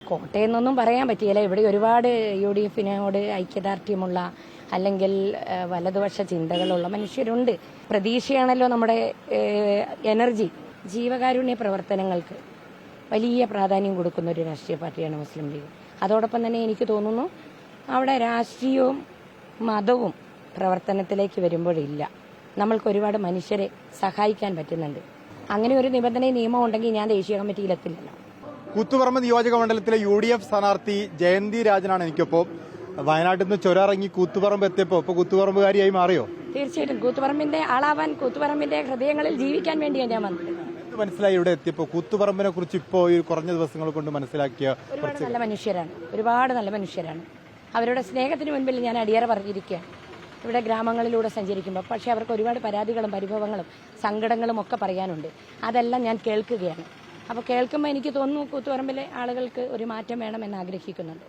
കോട്ടയെന്നൊന്നും പറയാൻ പറ്റിയില്ല. ഇവിടെ ഒരുപാട് UDF-നോട് ഐക്യദാർഢ്യമുള്ള അല്ലെങ്കിൽ വലതുപക്ഷ ചിന്തകളുള്ള മനുഷ്യരുണ്ട്. പ്രതീക്ഷയാണല്ലോ നമ്മുടെ എനർജി. ജീവകാരുണ്യ പ്രവർത്തനങ്ങൾക്ക് വലിയ പ്രാധാന്യം കൊടുക്കുന്ന ഒരു രാഷ്ട്രീയ പാർട്ടിയാണ് മുസ്ലിം ലീഗ്. അതോടൊപ്പം തന്നെ എനിക്ക് തോന്നുന്നു അവിടെ രാഷ്ട്രീയവും മതവും പ്രവർത്തനത്തിലേക്ക് വരുമ്പോഴില്ല. നമ്മൾക്ക് ഒരുപാട് മനുഷ്യരെ സഹായിക്കാൻ പറ്റുന്നുണ്ട്. അങ്ങനെ ഒരു നിബന്ധനയും നിയമം ഉണ്ടെങ്കിൽ ഞാൻ ദേശീയ കമ്മിറ്റിയിലെത്തില്ലല്ലോ. കൂത്തുപറമ്പ് നിയോജക മണ്ഡലത്തിലെ UDF സ്ഥാനാർത്ഥി ജയന്തി രാജനാണ് എനിക്കൊപ്പം. വയനാട്ടിൽ നിന്ന് ചുരമിറങ്ങി കൂത്തുപറമ്പ് എത്തിയപ്പോ ഇപ്പൊ കൂത്തുപറമ്പുകാരിയായി മാറിയോ? തീർച്ചയായിട്ടും കൂത്തുപറമ്പിന്റെ ആളാവാൻ, കൂത്തുപറമ്പിന്റെ ഹൃദയങ്ങളിൽ ജീവിക്കാൻ വേണ്ടിയാണ് ഞാൻ വന്നത്. മനസ്സിലായി ഇവിടെ എത്തിയപ്പോ കൂത്തുപറമ്പിനെ കുറിച്ച് ഇപ്പോ ഈ കുറഞ്ഞ ദിവസങ്ങൾ കൊണ്ട് മനസ്സിലാക്കിയ ഒരുപാട് നല്ല മനുഷ്യരാണ്, ഒരുപാട് നല്ല മനുഷ്യരാണ്. അവരുടെ സ്നേഹത്തിന് മുൻപിൽ ഞാൻ അടിയറ പറഞ്ഞിരിക്കുകയാണ് ഇവിടെ ഗ്രാമങ്ങളിലൂടെ സഞ്ചരിക്കുമ്പോൾ. പക്ഷേ അവർക്ക് ഒരുപാട് പരാതികളും പരിഭവങ്ങളും സങ്കടങ്ങളും ഒക്കെ പറയാനുണ്ട്. അതെല്ലാം ഞാൻ കേൾക്കുകയാണ്. അപ്പോൾ കേൾക്കുമ്പോൾ എനിക്ക് തോന്നുന്നു കൂത്തുപറമ്പിലെ ആളുകൾക്ക് ഒരു മാറ്റം വേണമെന്ന് ആഗ്രഹിക്കുന്നുണ്ട്.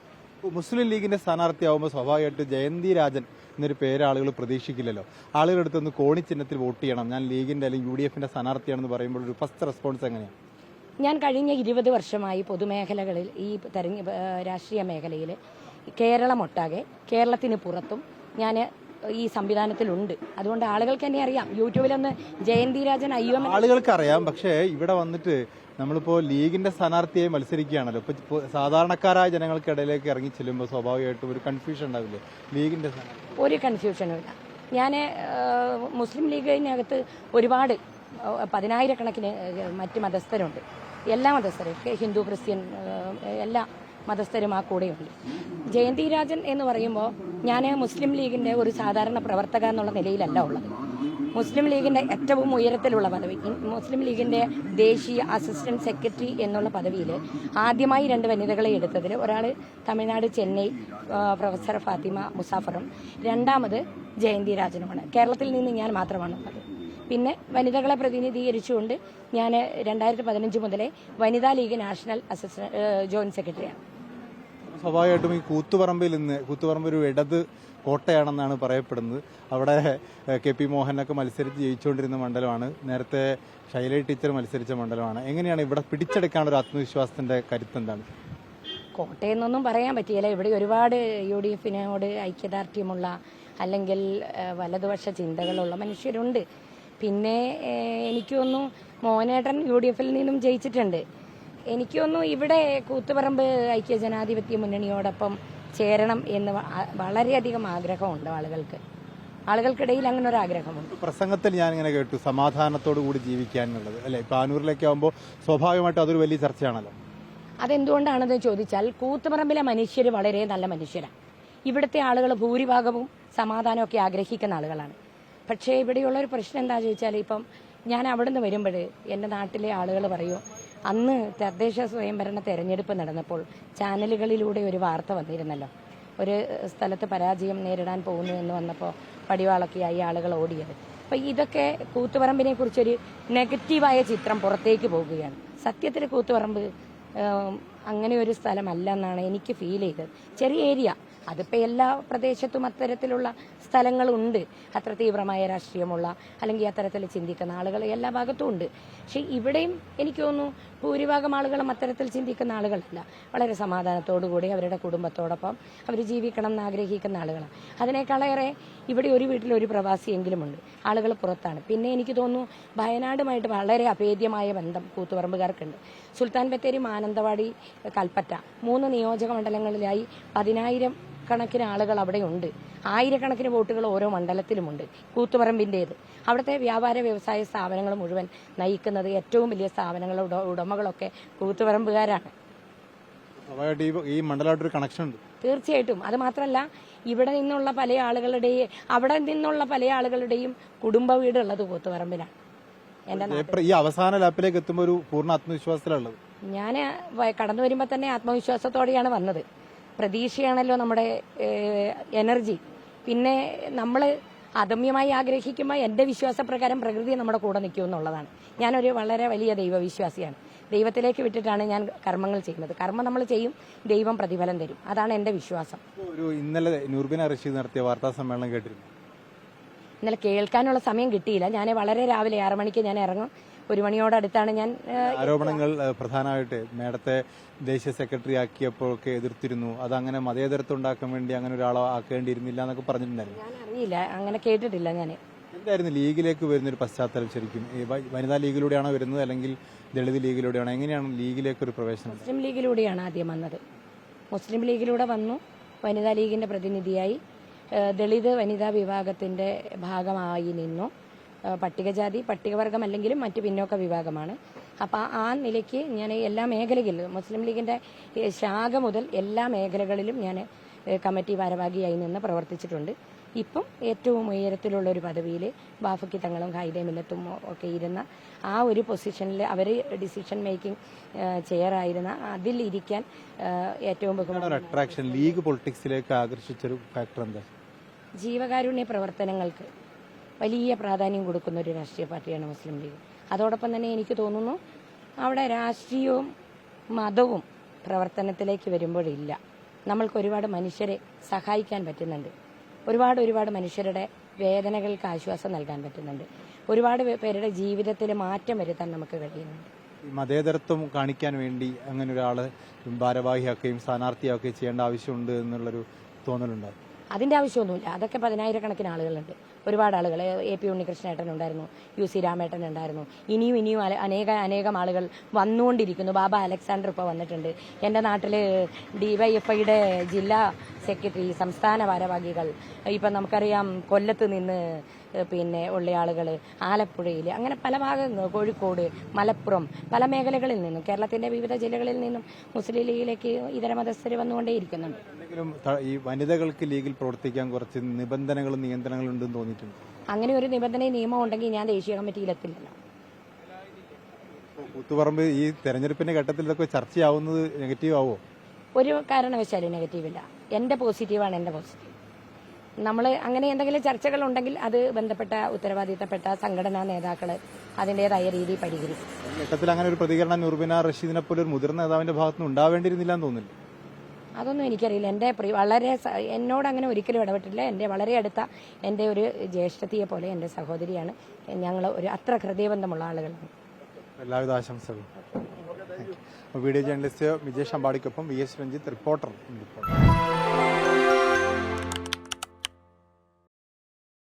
മുസ്ലിം ലീഗിന്റെ സ്ഥാനാർത്ഥിയാവുമ്പോൾ സ്വാഭാവികമായിട്ട് ജയന്തി രാജൻ എന്നൊരു പേര് ആളുകൾ പ്രതീക്ഷിക്കില്ലല്ലോ. ആളുകളുടെ അടുത്തൊന്ന് കോണി ചിഹ്നത്തിൽ വോട്ട് ചെയ്യണം, ഞാൻ ലീഗിന്റെ അല്ലെങ്കിൽ UDF-ന്റെ സ്ഥാനാർത്ഥിയാണെന്ന് പറയുമ്പോൾ ഒരു ഫസ്റ്റ് റെസ്പോൺസ് എങ്ങനെയാണ്? ഞാൻ കഴിഞ്ഞ 20 വർഷമായി പൊതുമേഖലകളിൽ ഈ രാഷ്ട്രീയ മേഖലയിൽ കേരളമൊട്ടാകെ കേരളത്തിന് പുറത്തും ഞാൻ ഈ സംവിധാനത്തിലുണ്ട്. അതുകൊണ്ട് ആളുകൾക്ക് തന്നെ അറിയാം. യൂട്യൂബിലൊന്ന് ജയന്തി രാജൻ ആളുകൾക്ക് അറിയാം. പക്ഷേ ഇവിടെ വന്നിട്ട് നമ്മളിപ്പോ ലീഗിന്റെ സ്ഥാനാർത്ഥിയായി മത്സരിക്കുകയാണല്ലോ. ഇപ്പൊ സാധാരണക്കാരായ ജനങ്ങൾക്കിടയിലേക്ക് ഇറങ്ങി ചെല്ലുമ്പോൾ സ്വാഭാവികമായിട്ടും ഒരു കൺഫ്യൂഷൻ ഉണ്ടാവില്ലേ ലീഗിന്റെ സ്ഥാനാർത്ഥി? ഒരു കൺഫ്യൂഷനും ഇല്ല. ഞാൻ മുസ്ലിം ലീഗിനകത്ത് ഒരുപാട് 10,000-കണക്കിന് മറ്റ് മതസ്ഥരുണ്ട്. എല്ലാ മതസ്ഥരും, ഹിന്ദു, ക്രിസ്ത്യൻ, എല്ലാ മതസ്ഥരും ആ കൂടെയുണ്ട്. ജയന്തി രാജൻ എന്ന് പറയുമ്പോൾ ഞാൻ മുസ്ലിം ലീഗിന്റെ ഒരു സാധാരണ പ്രവർത്തക എന്നുള്ള നിലയിലല്ല ഉള്ളത്. മുസ്ലിം ലീഗിന്റെ ഏറ്റവും ഉയരത്തിലുള്ള പദവി, മുസ്ലിം ലീഗിന്റെ ദേശീയ അസിസ്റ്റന്റ് സെക്രട്ടറി എന്നുള്ള പദവിയിൽ ആദ്യമായി 2 വനിതകളെ എടുത്തതിൽ ഒരാൾ തമിഴ്നാട് ചെന്നൈ പ്രൊഫസർ ഫാത്തിമ മുസാഫറും രണ്ടാമത് ജയന്തി രാജനുമാണ്. കേരളത്തിൽ നിന്ന് ഞാൻ മാത്രമാണുള്ളത്. പിന്നെ വനിതകളെ പ്രതിനിധീകരിച്ചുകൊണ്ട് ഞാൻ 2015 മുതലേ വനിതാ ലീഗ് നാഷണൽ ജോയിന്റ് സെക്രട്ടറിയാണ്. സ്വാഭാവികമായിട്ടും ഈ കൂത്തുപറമ്പ് ഒരു ഇടത് കോട്ടയാണെന്നാണ് പറയപ്പെടുന്നത്. അവിടെ KP മോഹനൊക്കെ മത്സരിച്ച് ജയിച്ചുകൊണ്ടിരുന്ന മണ്ഡലമാണ്. നേരത്തെ ശൈലജ ടീച്ചർ മത്സരിച്ച മണ്ഡലമാണ്. എങ്ങനെയാണ് ഇവിടെ പിടിച്ചെടുക്കാനുള്ള ഒരു ആത്മവിശ്വാസത്തിന്റെ കരുത്ത് എന്താണ്? കോട്ടയെന്നൊന്നും പറയാൻ പറ്റിയില്ല. ഇവിടെ ഒരുപാട് UDF-നോട് ഐക്യദാർഢ്യമുള്ള അല്ലെങ്കിൽ വലതുപക്ഷ ചിന്തകളുള്ള മനുഷ്യരുണ്ട്. പിന്നെ എനിക്ക് തോന്നുന്നു മോഹനേട്ടൻ UDF-ൽ നിന്നും ജയിച്ചിട്ടുണ്ട്. എനിക്ക് തോന്നുന്നു ഇവിടെ കൂത്തുപറമ്പ് ഐക്യജനാധിപത്യ മുന്നണിയോടൊപ്പം ചേരണം എന്ന് വളരെയധികം ആഗ്രഹമുണ്ട് ആളുകൾക്കിടയിൽ അങ്ങനെ ഒരു ആഗ്രഹമുണ്ട്. പ്രസംഗത്തിൽ ഞാൻ ഇങ്ങനെ കേട്ടു സമാധാനത്തോടു കൂടി ജീവിക്കാൻ എന്നുള്ളത് അല്ലെ? ഇപ്പൊ ആനൂരിലേക്ക് ആകുമ്പോൾ സ്വാഭാവികമായിട്ടും അതൊരു വലിയ ചർച്ചയാണല്ലോ. അതെന്തുകൊണ്ടാണെന്ന് ചോദിച്ചാൽ കൂത്തുപറമ്പിലെ മനുഷ്യർ വളരെ നല്ല മനുഷ്യരാണ്. ഇവിടുത്തെ ആളുകൾ ഭൂരിഭാഗവും സമാധാനമൊക്കെ ആഗ്രഹിക്കുന്ന ആളുകളാണ്. പക്ഷേ ഇവിടെയുള്ള ഒരു പ്രശ്നം എന്താ ചോദിച്ചാൽ, ഇപ്പം ഞാൻ അവിടെ നിന്ന് വരുമ്പോൾ എൻ്റെ നാട്ടിലെ ആളുകൾ പറയും, അന്ന് തദ്ദേശ സ്വയംഭരണ തെരഞ്ഞെടുപ്പ് നടന്നപ്പോൾ ചാനലുകളിലൂടെ ഒരു വാർത്ത വന്നിരുന്നല്ലോ, ഒരു സ്ഥലത്ത് പരാജയം നേരിടാൻ പോകുന്നു എന്ന് വന്നപ്പോൾ പടിവാളൊക്കെയായി ആളുകൾ ഓടിയത്. അപ്പം ഇതൊക്കെ കൂത്തുപറമ്പിനെ കുറിച്ചൊരു നെഗറ്റീവായ ചിത്രം പുറത്തേക്ക് പോകുകയാണ്. സത്യത്തിൽ കൂത്തുപറമ്പ് അങ്ങനെ ഒരു സ്ഥലമല്ല എന്നാണ് എനിക്ക് ഫീൽ ചെയ്തത്. ചെറിയ ഏരിയ, അതിപ്പോൾ എല്ലാ പ്രദേശത്തും അത്തരത്തിലുള്ള സ്ഥലങ്ങളുണ്ട്, അത്ര തീവ്രമായ രാഷ്ട്രീയമുള്ള അല്ലെങ്കിൽ അത്തരത്തിൽ ചിന്തിക്കുന്ന ആളുകൾ എല്ലാ ഭാഗത്തും ഉണ്ട്. പക്ഷെ ഇവിടെയും എനിക്ക് തോന്നുന്നു ഭൂരിഭാഗം ആളുകളും അത്തരത്തിൽ ചിന്തിക്കുന്ന ആളുകളല്ല. വളരെ സമാധാനത്തോടുകൂടി അവരുടെ കുടുംബത്തോടൊപ്പം അവർ ജീവിക്കണം എന്ന് ആഗ്രഹിക്കുന്ന ആളുകളാണ്. അതിനേക്കാളേറെ ഇവിടെ ഒരു വീട്ടിൽ ഒരു പ്രവാസിയെങ്കിലും ഉണ്ട്, ആളുകൾ പുറത്താണ്. പിന്നെ എനിക്ക് തോന്നുന്നു വയനാടുമായിട്ട് വളരെ അഭേദ്യമായ ബന്ധം കൂത്തുപറമ്പുകാർക്കുണ്ട്. സുൽത്താൻ ബത്തേരി, മാനന്തവാടി, കൽപ്പറ്റ 3 നിയോജക മണ്ഡലങ്ങളിലായി 10,000 കണക്കിന് ആളുകൾ അവിടെയുണ്ട്. 1000-കണക്കിന് വോട്ടുകൾ ഓരോ മണ്ഡലത്തിലുമുണ്ട് കൂത്തുപറമ്പിൻ്റേത്. അവിടുത്തെ വ്യാപാര വ്യവസായ സ്ഥാപനങ്ങൾ മുഴുവൻ നയിക്കുന്നത് ഏറ്റവും വലിയ സ്ഥാപനങ്ങളുടെ ഉടമകളൊക്കെ കൂത്തുപറമ്പുകാരാണ്. ഈ മണ്ഡലമായിട്ടൊരു കണക്ഷൻ ഉണ്ട് തീർച്ചയായിട്ടും. അത് മാത്രമല്ല അവിടെ നിന്നുള്ള പല ആളുകളുടെയും കുടുംബ വീടുള്ളത് കൂത്തുപറമ്പിലാണ്. ഈ അവസാന ലാപ്പിലേക്ക് എത്തുമ്പോൾ ഒരു പൂർണ്ണ ആത്മവിശ്വാസത്തിലുള്ളത്. ഞാൻ കടന്നു വരുമ്പോൾ തന്നെ ആത്മവിശ്വാസത്തോടെയാണ് വന്നത്. പ്രതീക്ഷയാണല്ലോ നമ്മുടെ എനർജി. പിന്നെ നമ്മൾ അദമ്യമായി ആഗ്രഹിക്കുമ്പോൾ എൻ്റെ വിശ്വാസപ്രകാരം പ്രകൃതി നമ്മുടെ കൂടെ നിൽക്കുമെന്നുള്ളതാണ്. ഞാനൊരു വളരെ വലിയ ദൈവവിശ്വാസിയാണ്. ദൈവത്തിലേക്ക് വിട്ടിട്ടാണ് ഞാൻ കർമ്മങ്ങൾ ചെയ്യുന്നത്. കർമ്മം നമ്മൾ ചെയ്യും, ദൈവം പ്രതിഫലം തരും. അതാണ് എൻ്റെ വിശ്വാസം. ഇന്നലെ നൂർബിന റഷീദ് നടത്തിയ വാർത്താ സമ്മേളനം കേട്ടിരുന്നു? ഇന്നലെ കേൾക്കാനുള്ള സമയം കിട്ടിയില്ല. ഞാൻ വളരെ രാവിലെ 6 മണിക്ക് ഞാൻ ഇറങ്ങും. 1 മണിയോടടുത്താണ് ഞാൻ ആരോപണങ്ങൾ പ്രധാനമായിട്ട് മേഡത്തെ ദേശീയ സെക്രട്ടറി ആക്കിയപ്പോഴൊക്കെ എതിർത്തിരുന്നു. അതങ്ങനെ മതേതരത്വം ഉണ്ടാക്കാൻ വേണ്ടി അങ്ങനെ ഒരാളെ ആക്കേണ്ടിയിരുന്നില്ല എന്നൊക്കെ പറഞ്ഞിട്ടുണ്ടായിരുന്നു. ഞാൻ അറിയില്ല, അങ്ങനെ കേട്ടിട്ടില്ല ഞാൻ. എന്തായിരുന്നു ലീഗിലേക്ക് വരുന്നൊരു പശ്ചാത്തലം ശരിക്കും? വനിതാ ലീഗിലൂടെയാണോ വരുന്നത് അല്ലെങ്കിൽ ദളിത് ലീഗിലൂടെയാണോ? എങ്ങനെയാണ് ലീഗിലേക്ക് ഒരു പ്രവേശനം? മുസ്ലിം ലീഗിലൂടെയാണ് ആദ്യം വന്നത്. മുസ്ലിം ലീഗിലൂടെ വന്നു, വനിതാ ലീഗിന്റെ പ്രതിനിധിയായി. ദളിത് വനിതാ വിഭാഗത്തിന്റെ ഭാഗമായി നിന്നു. പട്ടികജാതി പട്ടികവർഗം അല്ലെങ്കിലും മറ്റു പിന്നോക്ക വിഭാഗമാണ്. അപ്പം ആ നിലയ്ക്ക് ഞാൻ എല്ലാ മേഖലകളിലും മുസ്ലിം ലീഗിന്റെ ശാഖ മുതൽ എല്ലാ മേഖലകളിലും ഞാൻ കമ്മിറ്റി ഭാരവാഹിയായി നിന്ന് പ്രവർത്തിച്ചിട്ടുണ്ട്. ഇപ്പം ഏറ്റവും ഉയരത്തിലുള്ള ഒരു പദവിയിൽ ബാഫക്കി തങ്ങളും ഖായിദെ മില്ലത്തും ഒക്കെ ഇരുന്ന ആ ഒരു പൊസിഷനിൽ അവർ ഡിസിഷൻ മേക്കിംഗ് ചെയറായിരുന്ന അതിൽ ഇരിക്കാൻ ഏറ്റവും അട്രാക്ഷൻ ലീഗ് പൊളിറ്റിക്സിലേക്ക് ആകർഷിച്ചൊരു ഫാക്ടർ എന്താ? ജീവകാരുണ്യ പ്രവർത്തനങ്ങൾക്ക് വലിയ പ്രാധാന്യം കൊടുക്കുന്ന ഒരു രാഷ്ട്രീയ പാർട്ടിയാണ് മുസ്ലിം ലീഗ്. അതോടൊപ്പം തന്നെ എനിക്ക് തോന്നുന്നു അവിടെ രാഷ്ട്രീയവും മതവും പ്രവർത്തനത്തിലേക്ക് വരുമ്പോഴില്ല. നമ്മൾക്ക് ഒരുപാട് മനുഷ്യരെ സഹായിക്കാൻ പറ്റുന്നുണ്ട്. ഒരുപാട് മനുഷ്യരുടെ വേദനകൾക്ക് ആശ്വാസം നൽകാൻ പറ്റുന്നുണ്ട്. ഒരുപാട് പേരുടെ ജീവിതത്തിൽ മാറ്റം വരുത്താൻ നമുക്ക് കഴിയുന്നുണ്ട്. മതേതരത്വം കാണിക്കാൻ വേണ്ടി അങ്ങനെ ഒരാള് ഭാരവാഹിയാക്കുകയും സ്ഥാനാർത്ഥിയാക്കുകയും ചെയ്യേണ്ട ആവശ്യമുണ്ട് എന്നുള്ളൊരു തോന്നലുണ്ടോ? അതിന്റെ ആവശ്യമൊന്നുമില്ല. അതൊക്കെ 10,000-കണക്കിന് ആളുകളുണ്ട്. ഒരുപാട് ആളുകൾ. AP ഉണ്ണികൃഷ്ണേട്ടൻ ഉണ്ടായിരുന്നു, UC രാമേട്ടൻ ഉണ്ടായിരുന്നു. ഇനിയും അനേകം ആളുകൾ വന്നുകൊണ്ടിരിക്കുന്നു. ബാബ അലക്സാണ്ടർ ഇപ്പോൾ വന്നിട്ടുണ്ട്. എൻ്റെ നാട്ടിൽ DYFIയുടെ ജില്ലാ സെക്രട്ടറി, സംസ്ഥാന ഭാരവാഹികൾ, ഇപ്പം നമുക്കറിയാം കൊല്ലത്ത് നിന്ന് പിന്നെ ഉള്ള ആളുകൾ, ആലപ്പുഴയിൽ, അങ്ങനെ പല ഭാഗങ്ങൾ, കോഴിക്കോട്, മലപ്പുറം, പല മേഖലകളിൽ നിന്നും, കേരളത്തിന്റെ വിവിധ ജില്ലകളിൽ നിന്നും മുസ്ലിം ലീഗിലേക്ക് ഇതര മതസ്ഥർ വന്നുകൊണ്ടേയിരിക്കുന്നുണ്ട്. ഈ വനിതകൾക്ക് ലീഗിൽ പ്രവർത്തിക്കാൻ കുറച്ച് നിബന്ധനകളും നിയന്ത്രണങ്ങളും ഉണ്ടെന്ന് തോന്നിയിട്ടുണ്ട്. അങ്ങനെ ഒരു നിബന്ധനയും നിയമം ഉണ്ടെങ്കിൽ ഞാൻ ദേശീയ കമ്മിറ്റിയിലെത്തില്ലല്ലോ. കൂത്തുപറമ്പ് ഈ തെരഞ്ഞെടുപ്പിന്റെ ഘട്ടത്തിൽ ഇതൊക്കെ ചർച്ചയാവുന്നത് നെഗറ്റീവ് ആവോ? ഒരു കാരണവശാലും നെഗറ്റീവില്ല. എന്റെ പോസിറ്റീവാണ് എന്റെ പോസിറ്റീവ്. നമ്മൾ അങ്ങനെ എന്തെങ്കിലും ചർച്ചകൾ ഉണ്ടെങ്കിൽ അത് ബന്ധപ്പെട്ട ഉത്തരവാദിത്തപ്പെട്ട സംഘടനാ നേതാക്കൾ അതിൻ്റെതായ രീതിയിൽ പരിഹരിക്കും. ഘട്ടത്തിൽ അങ്ങനെ ഒരു പ്രതികരണം നുർബിന റഷീദിനെ പോലെ ഒരു മുതിർന്ന നേതാവിന്റെ ഭാഗത്തുനിന്ന് ഉണ്ടാവേണ്ടിയിരുന്നില്ല എന്ന് തോന്നില്ല. അതൊന്നും എനിക്കറിയില്ല. എൻ്റെ എന്നോട് അങ്ങനെ ഒരിക്കലും ഇടപെട്ടില്ല. എൻ്റെ വളരെ അടുത്ത എൻ്റെ ഒരു ജ്യേഷ്ഠത്തിയെ പോലെ എൻ്റെ സഹോദരിയാണ്. ഞങ്ങൾ അത്ര ഹൃദയബന്ധമുള്ള ആളുകളാണ്. എല്ലാവിധ ആശംസകളും. വീഡിയോ ജേർണലിസ്റ്റ് വിജേഷ് അമ്പാടിക്കൊപ്പം VS രഞ്ജിത്ത്, റിപ്പോർട്ടർ.